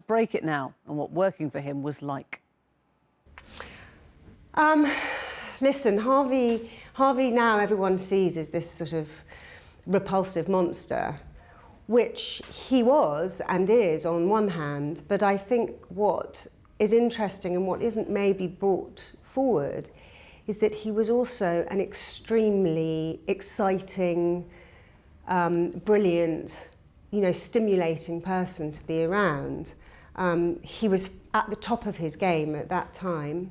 break it now and what working for him was like. Listen, Harvey now everyone sees as this sort of repulsive monster, which he was and is on one hand, but I think what is interesting and what isn't maybe brought forward is that he was also an extremely exciting, brilliant, stimulating person to be around. He was at the top of his game at that time.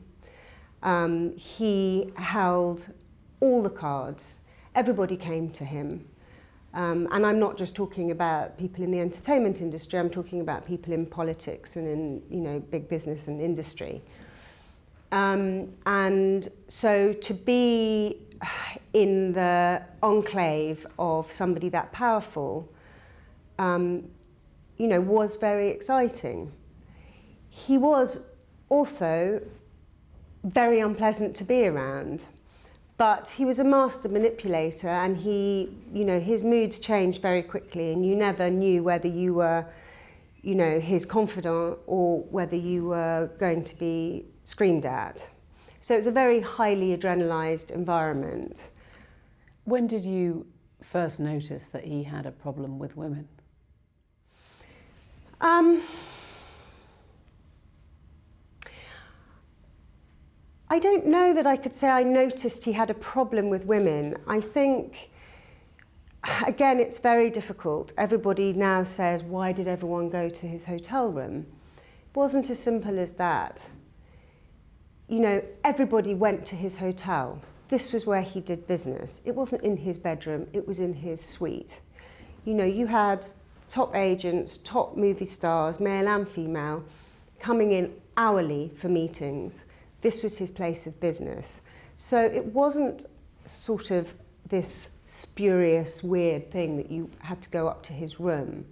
He held all the cards. Everybody came to him. And I'm not just talking about people in the entertainment industry, I'm talking about people in politics and in big business and industry. And so to be in the enclave of somebody that powerful, was very exciting. He was also very unpleasant to be around, but he was a master manipulator, and his moods changed very quickly, and you never knew whether you were, his confidant or whether you were going to be screamed at. So it was a very highly adrenalized environment. When did you first notice that he had a problem with women? I don't know that I could say I noticed he had a problem with women. I think, again, it's very difficult. Everybody now says, why did everyone go to his hotel room? It wasn't as simple as that. Everybody went to his hotel. This was where he did business. It wasn't in his bedroom, it was in his suite. You had top agents, top movie stars, male and female, coming in hourly for meetings. This was his place of business. So it wasn't sort of this spurious, weird thing that you had to go up to his room.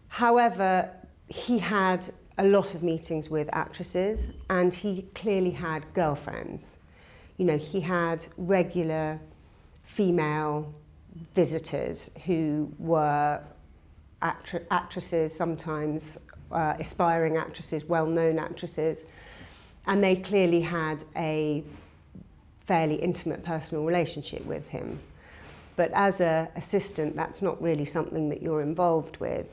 However, he had a lot of meetings with actresses, and he clearly had girlfriends. He had regular female visitors who were actresses, sometimes aspiring actresses, well-known actresses, and they clearly had a fairly intimate personal relationship with him. But as an assistant, that's not really something that you're involved with.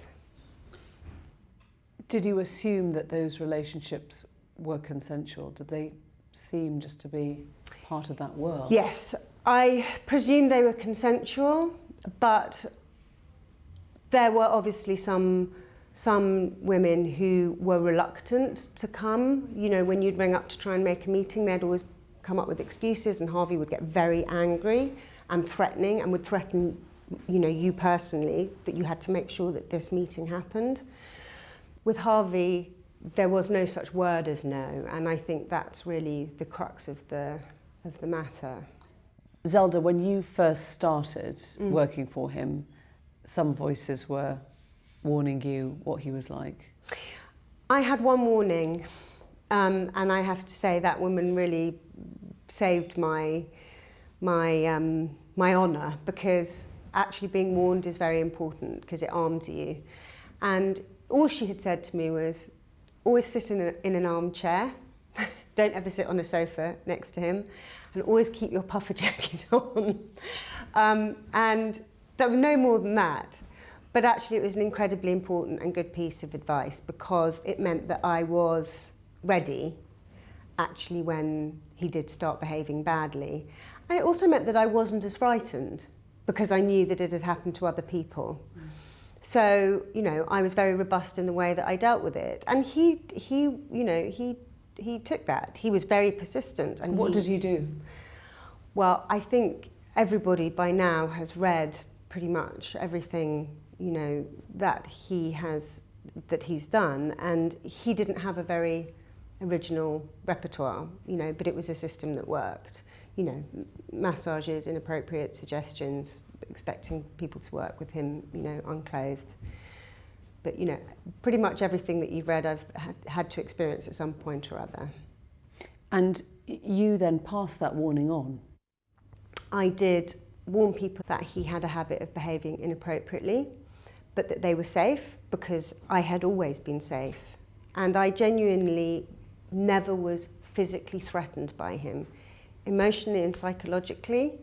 Did you assume that those relationships were consensual? Did they seem just to be part of that world? Yes, I presume they were consensual, but there were obviously some women who were reluctant to come. When you'd ring up to try and make a meeting, they'd always come up with excuses, and Harvey would get very angry and threatening, and would threaten, you personally, that you had to make sure that this meeting happened. With Harvey, there was no such word as no, and I think that's really the crux of the matter. Zelda, when you first started working for him, some voices were warning you what he was like. I had one warning, and I have to say that woman really saved my honour, because actually being warned is very important, because it armed you. And all she had said to me was, always sit in an armchair, don't ever sit on a sofa next to him, and always keep your puffer jacket on. And there was no more than that. But actually it was an incredibly important and good piece of advice, because it meant that I was ready actually when he did start behaving badly. And it also meant that I wasn't as frightened, because I knew that it had happened to other people. So, I was very robust in the way that I dealt with it. And he took that. He was very persistent. And what did you do? Well, I think everybody by now has read pretty much everything that he's done, and he didn't have a very original repertoire, but it was a system that worked. Massages, inappropriate suggestions, expecting people to work with him, unclothed. But, pretty much everything that you've read I've had to experience at some point or other. And you then passed that warning on? I did warn people that he had a habit of behaving inappropriately, but that they were safe because I had always been safe. And I genuinely never was physically threatened by him, emotionally and psychologically,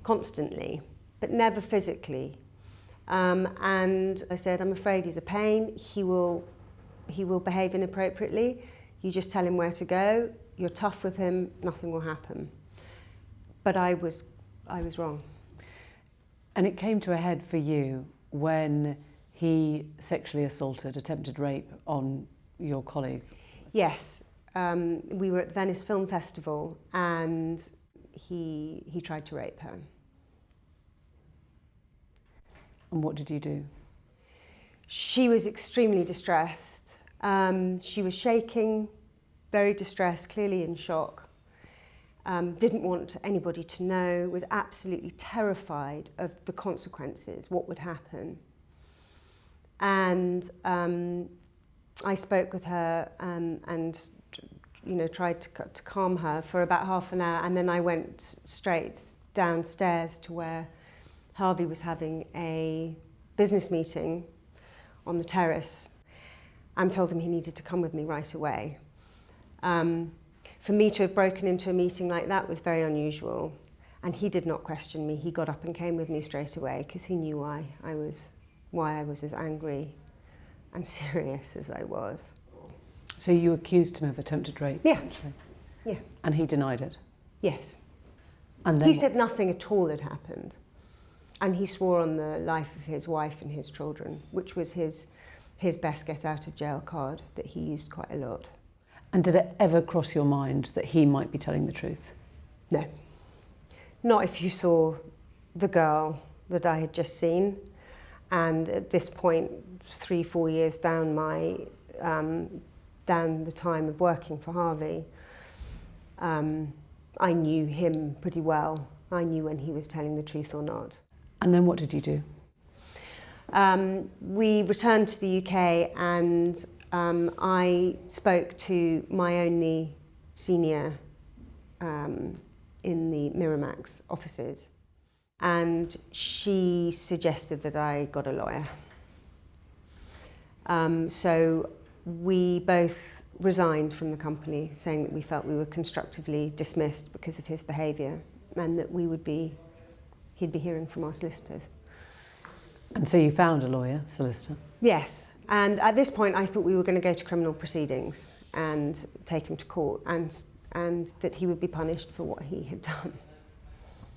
constantly, but never physically. And I said, I'm afraid he's a pain. He will behave inappropriately. You just tell him where to go. You're tough with him. Nothing will happen. But I was wrong. And it came to a head for you when he sexually assaulted, attempted rape on your colleague. Yes. We were at the Venice Film Festival and he tried to rape her. And what did you do? She was extremely distressed. She was shaking, very distressed, clearly in shock. Didn't want anybody to know, was absolutely terrified of the consequences, what would happen. And I spoke with her and tried to calm her for about half an hour, and then I went straight downstairs to where Harvey was having a business meeting on the terrace and told him he needed to come with me right away. For me to have broken into a meeting like that was very unusual, and he did not question me. He got up and came with me straight away because he knew why I was as angry and serious as I was. So you accused him of attempted rape, Yeah. essentially? Yeah. And he denied it? Yes. And then He said nothing at all had happened. And he swore on the life of his wife and his children, which was his best get out of jail card that he used quite a lot. And did it ever cross your mind that he might be telling the truth? No. Not if you saw the girl that I had just seen. And at this point, 3-4 years down down the time of working for Harvey, I knew him pretty well. I knew when he was telling the truth or not. And then what did you do? We returned to the UK and I spoke to my only senior in the Miramax offices, and she suggested that I got a lawyer. So we both resigned from the company, saying that we felt we were constructively dismissed because of his behaviour and that he'd be hearing from our solicitors. And so you found a lawyer, solicitor? Yes, and at this point I thought we were going to go to criminal proceedings and take him to court and that he would be punished for what he had done.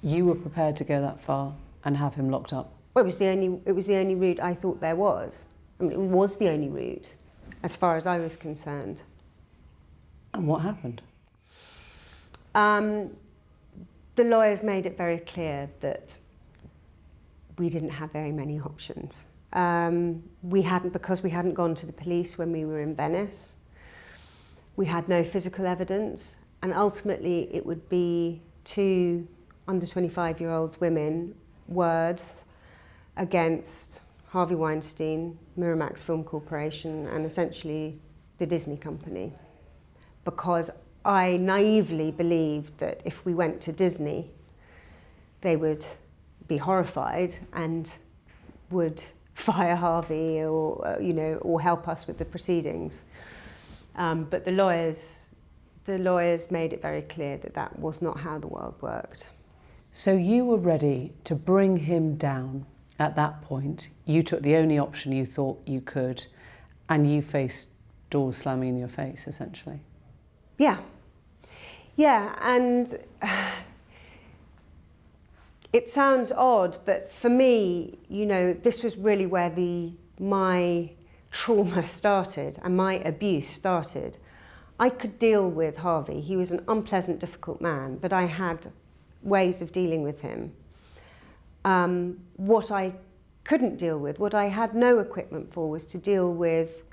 You were prepared to go that far and have him locked up? Well, it was the only route I thought there was. I mean, it was the only route as far as I was concerned. And what happened? The lawyers made it very clear that we didn't have very many options. Because we hadn't gone to the police when we were in Venice. We had no physical evidence, and ultimately it would be 2 under 25-year-olds women, words against Harvey Weinstein, Miramax Film Corporation, and essentially the Disney company. Because I naively believed that if we went to Disney, they would be horrified and would fire Harvey or help us with the proceedings. But the lawyers made it very clear that that was not how the world worked. So you were ready to bring him down at that point. You took the only option you thought you could, and you faced doors slamming in your face, essentially. Yeah, and it sounds odd, but for me, this was really where my trauma started and my abuse started. I could deal with Harvey. He was an unpleasant, difficult man, but I had ways of dealing with him. What I couldn't deal with, what I had no equipment for, was to deal with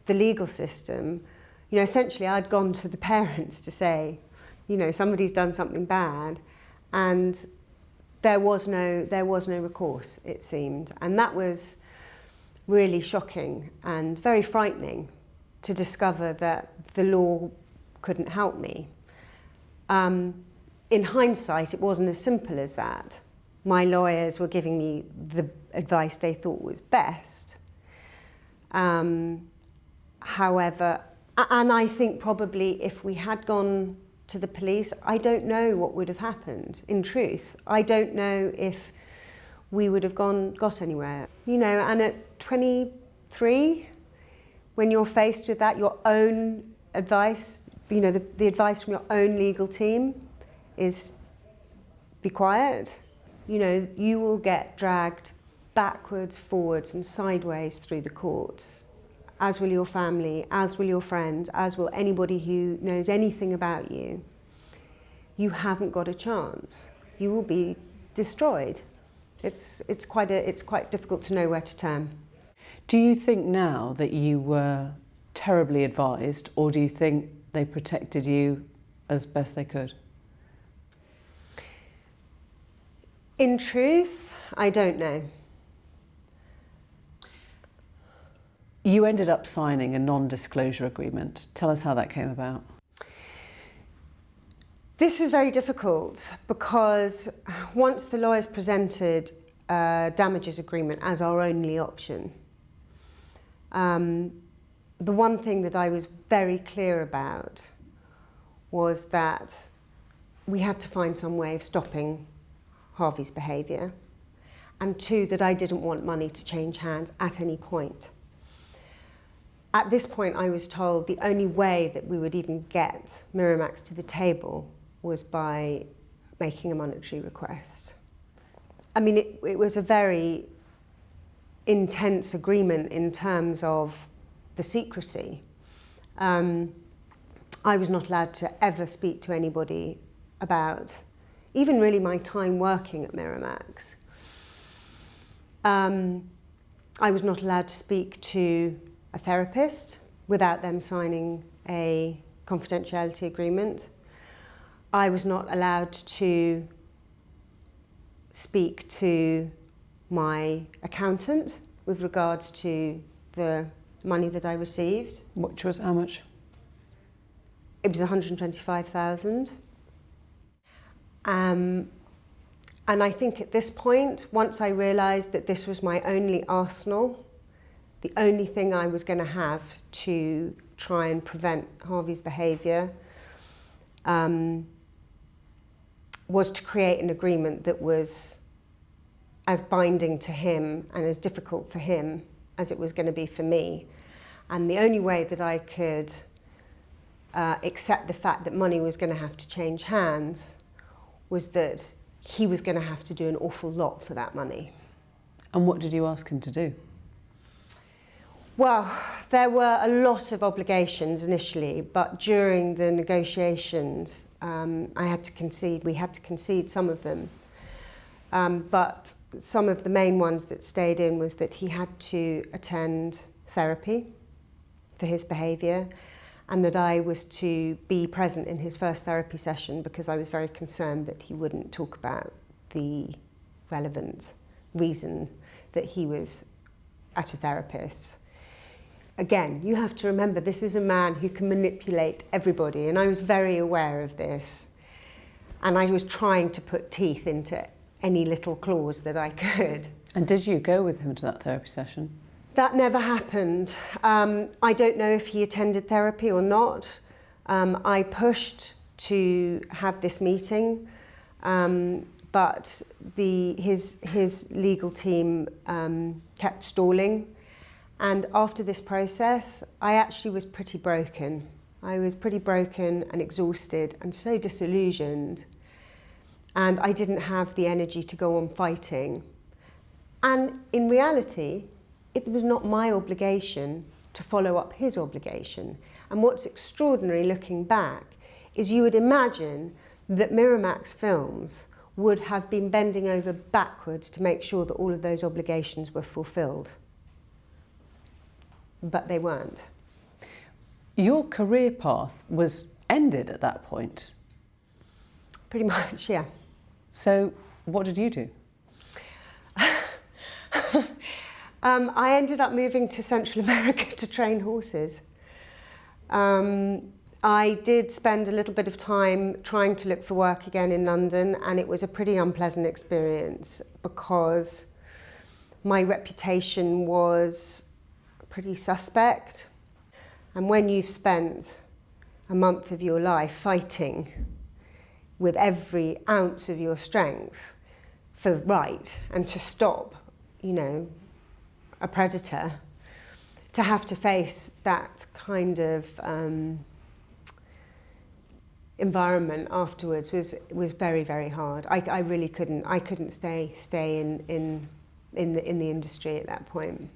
the legal system. Essentially I'd gone to the parents to say, somebody's done something bad, and there was no recourse, it seemed. And that was really shocking and very frightening to discover that the law couldn't help me. In hindsight, it wasn't as simple as that. my lawyers were giving me the advice they thought was best. However, and I think probably if we had gone to the police, I don't know what would have happened, in truth. I don't know if we would have got anywhere. You know, and at 23, when you're faced with that, your own advice, you know, the advice from your own legal team is be quiet. You know, you will get dragged backwards, forwards and sideways through the courts, as will your family, as will your friends, as will anybody who knows anything about you. You haven't got a chance. You will be destroyed. It's quite difficult to know where to turn. Do you think now that you were terribly advised, or do you think they protected you as best they could? In truth, I don't know. You ended up signing a non-disclosure agreement. Tell us how that came about. This is very difficult because once the lawyers presented a damages agreement as our only option, the one thing that I was very clear about was that we had to find some way of stopping Harvey's behaviour, and two, that I didn't want money to change hands at any point. At this point, I was told the only way that we would even get Miramax to the table was by making a monetary request. I mean, it was a very intense agreement in terms of the secrecy. I was not allowed to ever speak to anybody about even really my time working at Miramax. I was not allowed to speak to a therapist without them signing a confidentiality agreement. I was not allowed to speak to my accountant with regards to the money that I received. Which was how much? It was 125,000. And I think at this point, once I realised that this was my only arsenal, the only thing I was going to have to try and prevent Harvey's behaviour, was to create an agreement that was as binding to him and as difficult for him as it was going to be for me. And the only way that I could accept the fact that money was going to have to change hands was that he was going to have to do an awful lot for that money. And what did you ask him to do? Well, there were a lot of obligations initially, but during the negotiations, we had to concede some of them. But some of the main ones that stayed in was that he had to attend therapy for his behaviour, and that I was to be present in his first therapy session because I was very concerned that he wouldn't talk about the relevant reason that he was at a therapist's. Again, you have to remember this is a man who can manipulate everybody, and I was very aware of this. And I was trying to put teeth into any little clause that I could. And did you go with him to that therapy session? That never happened. I don't know if he attended therapy or not. I pushed to have this meeting, but his legal team kept stalling. And after this process, I actually was pretty broken. I was pretty broken and exhausted and so disillusioned. And I didn't have the energy to go on fighting. And in reality, it was not my obligation to follow up his obligation. And what's extraordinary looking back is you would imagine that Miramax Films would have been bending over backwards to make sure that all of those obligations were fulfilled. But they weren't. Your career path was ended at that point. Pretty much, yeah. So what did you do? I ended up moving to Central America to train horses. I did spend a little bit of time trying to look for work again in London, and it was a pretty unpleasant experience because my reputation was pretty suspect. And when you've spent a month of your life fighting with every ounce of your strength for right and to stop, you know, a predator, to have to face that kind of environment afterwards was very, very hard. I really couldn't stay in the industry at that point.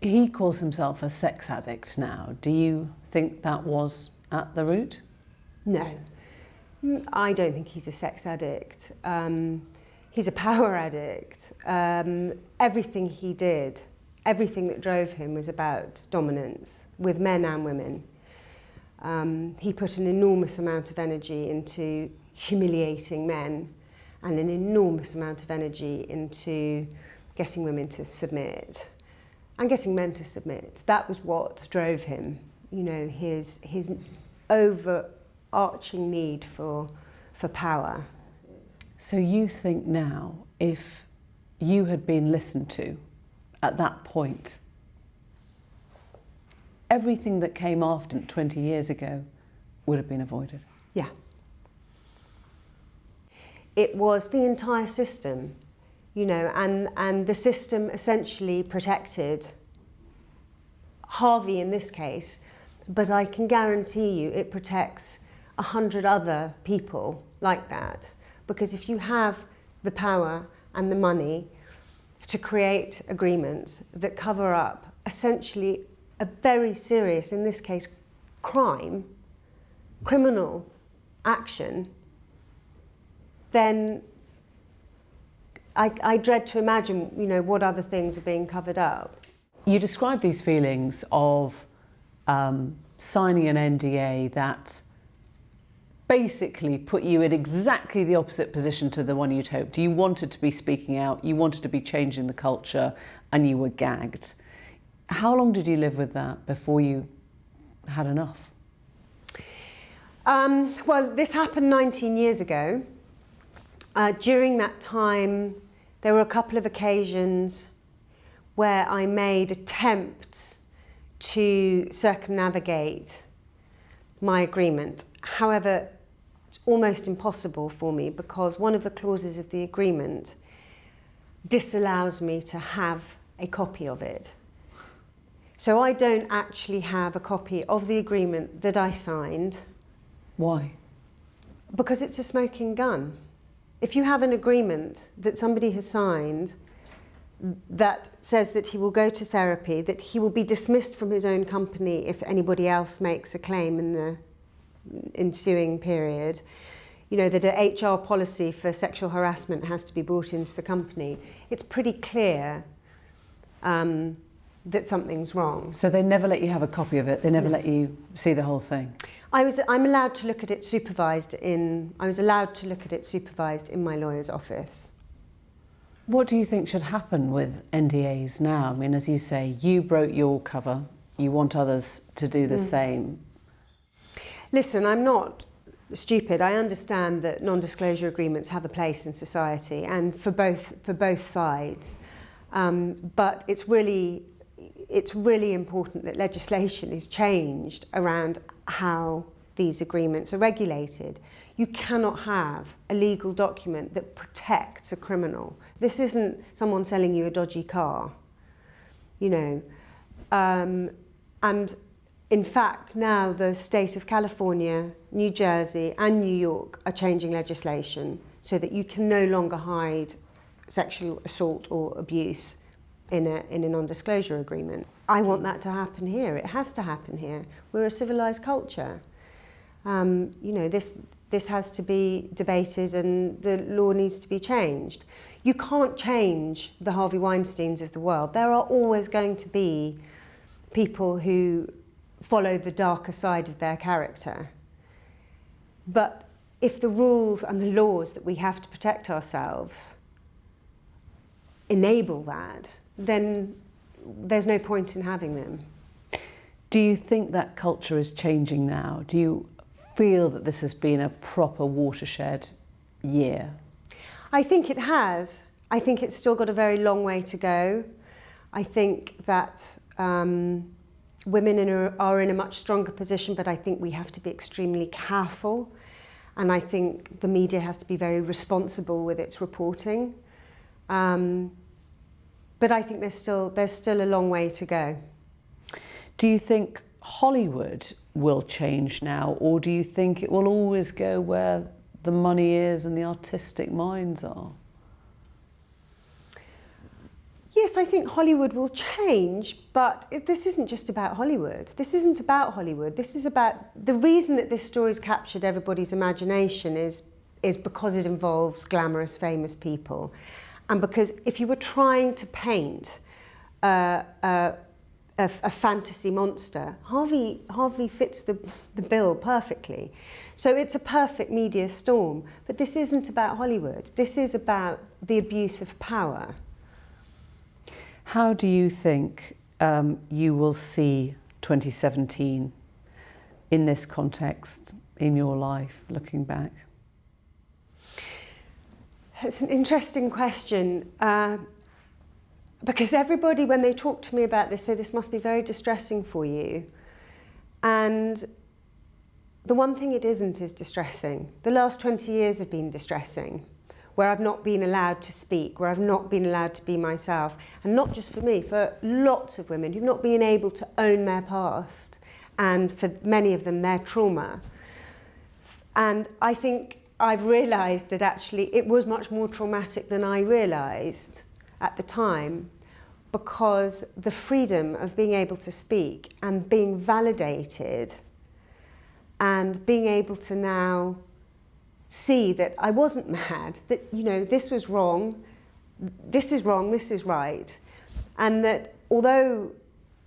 He calls himself a sex addict now. Do you think that was at the root? No, I don't think he's a sex addict. He's a power addict. Everything he did, everything that drove him was about dominance with men and women. He put an enormous amount of energy into humiliating men and an enormous amount of energy into getting women to submit and getting men to submit. That was what drove him, you know, his overarching need for power. So you think now, if you had been listened to at that point, everything that came after 20 years ago would have been avoided? Yeah. It was the entire system, you know, and the system essentially protected Harvey in this case, but I can guarantee you it protects 100 other people like that. Because if you have the power and the money to create agreements that cover up essentially a very serious, in this case, criminal action, then I dread to imagine, you know, what other things are being covered up. You describe these feelings of signing an NDA that basically put you in exactly the opposite position to the one you'd hoped. You wanted to be speaking out, you wanted to be changing the culture, and you were gagged. How long did you live with that before you had enough? Well, this happened 19 years ago. During that time, there were a couple of occasions where I made attempts to circumnavigate my agreement. However, it's almost impossible for me because one of the clauses of the agreement disallows me to have a copy of it. So I don't actually have a copy of the agreement that I signed. Why? Because it's a smoking gun. If you have an agreement that somebody has signed that says that he will go to therapy, that he will be dismissed from his own company if anybody else makes a claim in the ensuing period, you know, that an HR policy for sexual harassment has to be brought into the company, it's pretty clear that something's wrong. So they never let you have a copy of it? They never let you see the whole thing? I'm allowed to look at it supervised I was allowed to look at it supervised in my lawyer's office. What do you think should happen with NDAs now? I mean, as you say, you broke your cover, you want others to do the same. Listen, I'm not stupid. I understand that non-disclosure agreements have a place in society and for both sides. But it's really important that legislation is changed around how these agreements are regulated. You cannot have a legal document that protects a criminal. This isn't someone selling you a dodgy car, you know. And in fact, now the state of California, New Jersey and New York are changing legislation so that you can no longer hide sexual assault or abuse in a non-disclosure agreement. I want that to happen here. It has to happen here. We're a civilized culture. You know, this has to be debated and the law needs to be changed. You can't change the Harvey Weinsteins of the world. There are always going to be people who follow the darker side of their character. But if the rules and the laws that we have to protect ourselves enable that, then there's no point in having them. Do you think that culture is changing now? Do you feel that this has been a proper watershed year? I think it has. I think it's still got a very long way to go. I think that women are in a much stronger position, but I think we have to be extremely careful. And I think the media has to be very responsible with its reporting. But I think there's still a long way to go. Do you think Hollywood will change now, or do you think it will always go where the money is and the artistic minds are? Yes, I think Hollywood will change, but this isn't just about Hollywood. This isn't about Hollywood. This is about the reason that this story's captured everybody's imagination is because it involves glamorous, famous people. And because if you were trying to paint a fantasy monster, Harvey fits the bill perfectly. So it's a perfect media storm. But this isn't about Hollywood. This is about the abuse of power. How do you think you will see 2017 in this context, in your life, looking back? It's an interesting question because everybody, when they talk to me about this, say this must be very distressing for you. And the one thing it isn't is distressing. The last 20 years have been distressing, where I've not been allowed to speak, where I've not been allowed to be myself. And not just for me, for lots of women who've not been able to own their past, and for many of them, their trauma. And I think I've realised that actually it was much more traumatic than I realised at the time, because the freedom of being able to speak and being validated and being able to now see that I wasn't mad, that, you know, this was wrong, this is right. And that although,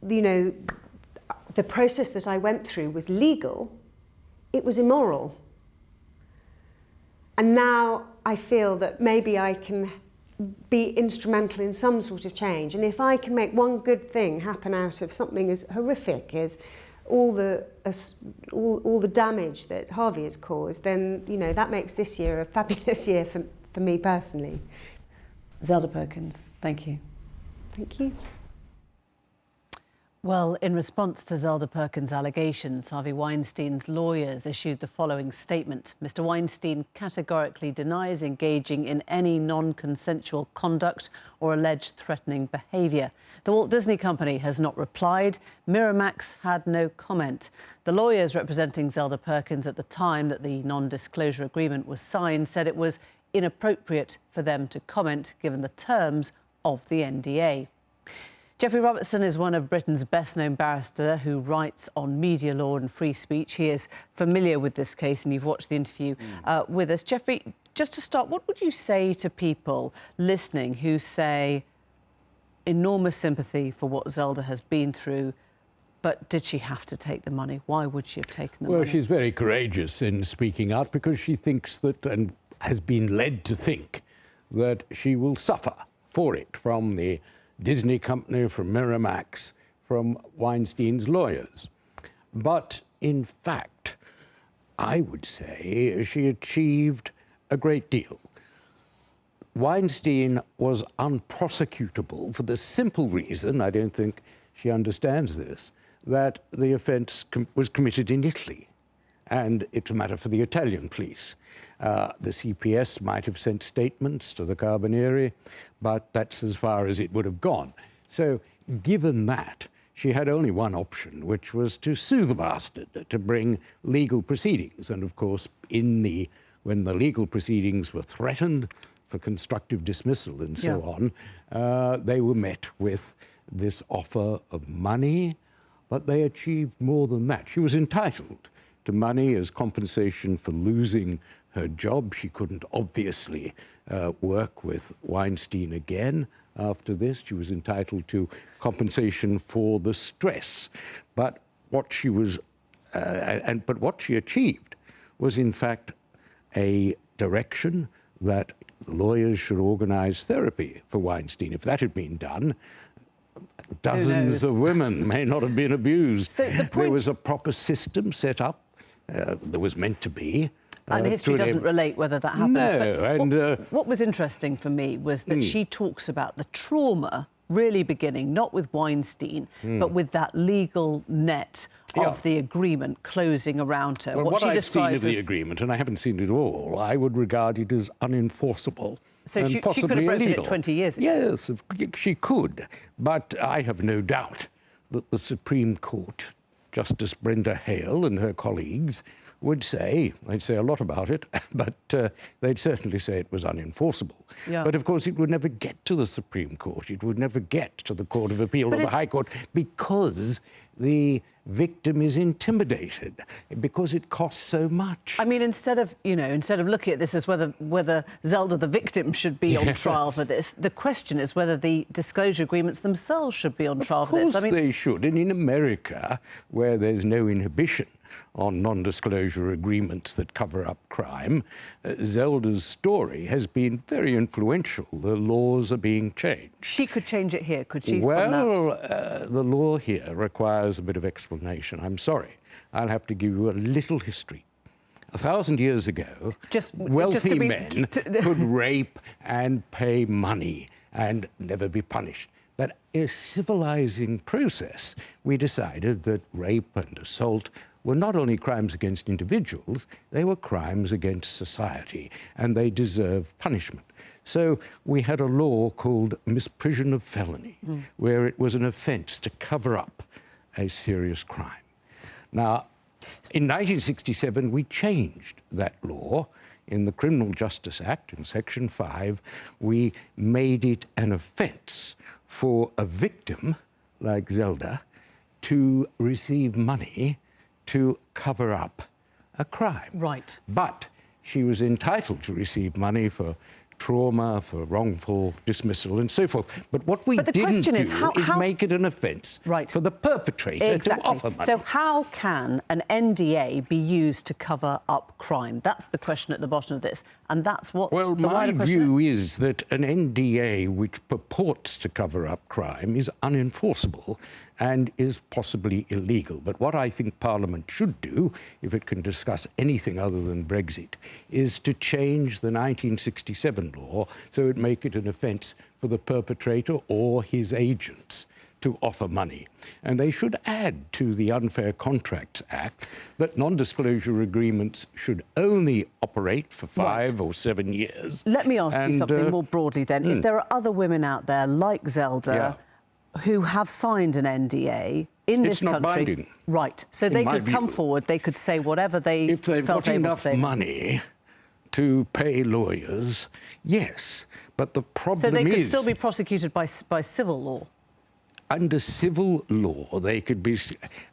you know, the process that I went through was legal, it was immoral. And now I feel that maybe I can be instrumental in some sort of change. And if I can make one good thing happen out of something as horrific as all the damage that Harvey has caused, then, you know, that makes this year a fabulous year for me personally. Zelda Perkins, thank you. Thank you. Well, in response to Zelda Perkins' allegations, Harvey Weinstein's lawyers issued the following statement. Mr. Weinstein categorically denies engaging in any non-consensual conduct or alleged threatening behaviour. The Walt Disney Company has not replied. Miramax had no comment. The lawyers representing Zelda Perkins at the time that the non-disclosure agreement was signed said it was inappropriate for them to comment given the terms of the NDA. Geoffrey Robertson is one of Britain's best-known barristers who writes on media law and free speech. He is familiar with this case, and you've watched the interview with us. Geoffrey, just to start, what would you say to people listening who say enormous sympathy for what Zelda has been through, but did she have to take the money? Why would she have taken the money? Well, she's very courageous in speaking out because she thinks that, and has been led to think, that she will suffer for it from the Disney Company, from Miramax, from Weinstein's lawyers. But in fact, I would say she achieved a great deal. Weinstein was unprosecutable for the simple reason, I don't think she understands this, that the offence was committed in Italy, and it's a matter for the Italian police. The CPS might have sent statements to the Carabinieri, but that's as far as it would have gone. So given that, she had only one option, which was to sue the bastard, to bring legal proceedings. And of course, when the legal proceedings were threatened for constructive dismissal and so on, they were met with this offer of money, but they achieved more than that. She was entitled to money as compensation for losing her job. She couldn't obviously work with Weinstein again after this. She was entitled to compensation for the stress. But what she was, but what she achieved was in fact a direction that lawyers should organize therapy for Weinstein. If that had been done, dozens of women may not have been abused. So There was a proper system set up there was meant to be. And history doesn't relate whether that happens. No, but and what was interesting for me was that she talks about the trauma really beginning, not with Weinstein, but with that legal net of the agreement closing around her. Well, what she I've seen describes of the as... agreement, and I haven't seen it all, I would regard it as unenforceable. So and she possibly could have broken illegal. it 20 years ago? Yes, she could. But I have no doubt that the Supreme Court, Justice Brenda Hale and her colleagues, would say, they'd say a lot about it, but they'd certainly say it was unenforceable. Yeah. But of course it would never get to the Supreme Court. It would never get to the Court of Appeal or the High Court because the victim is intimidated, because it costs so much. I mean, instead of looking at this as whether Zelda, the victim, should be on trial for this, the question is whether the disclosure agreements themselves should be on trial for this. Of course they should. And in America, where there's no inhibition on non-disclosure agreements that cover up crime, Zelda's story has been very influential. The laws are being changed. She could change it here, could she? Well, the law here requires a bit of explanation. I'm sorry. I'll have to give you a little history. 1,000 years ago, wealthy men could rape and pay money and never be punished. But in a civilizing process, we decided that rape and assault were not only crimes against individuals, they were crimes against society, and they deserve punishment. So we had a law called misprision of felony, where it was an offence to cover up a serious crime. Now, in 1967, we changed that law. In the Criminal Justice Act, in Section 5, we made it an offence for a victim, like Zelda, to receive money to cover up a crime. Right. But she was entitled to receive money for trauma, for wrongful dismissal and so forth. But what we didn't do is make it an offence for the perpetrator to offer money. So how can an NDA be used to cover up crime? That's the question at the bottom of this. And that's what Well, my view is that an NDA which purports to cover up crime is unenforceable and is possibly illegal. But what I think Parliament should do, if it can discuss anything other than Brexit, is to change the 1967 law so it make it an offence for the perpetrator or his agents to offer money. And they should add to the Unfair Contracts Act that non-disclosure agreements should only operate for 5 or 7 years. Let me ask you something more broadly then. If there are other women out there like Zelda who have signed an NDA in this country... It's not binding. Right. So they could come forward, they could say whatever they if they've felt got able enough to say. money to pay lawyers, yes. But the problem is... So they could still be prosecuted by civil law? Under civil law, they could be,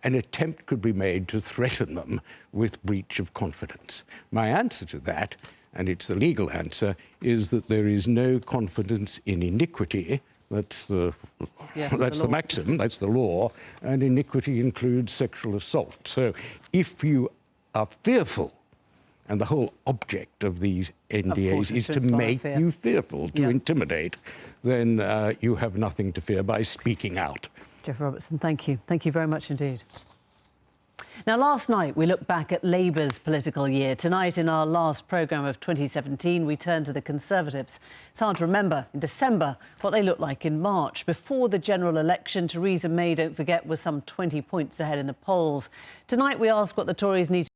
an attempt could be made to threaten them with breach of confidence. My answer to that, and it's the legal answer, is that there is no confidence in iniquity. That's the maxim, that's the law, and iniquity includes sexual assault. So if you are fearful, and the whole object of these NDAs is to make you fearful, to intimidate, then you have nothing to fear by speaking out. Jeff Robertson, thank you. Thank you very much indeed. Now, last night we looked back at Labour's political year. Tonight, in our last programme of 2017, we turn to the Conservatives. It's hard to remember in December what they looked like in March. Before the general election, Theresa May, don't forget, was some 20 points ahead in the polls. Tonight, we ask what the Tories need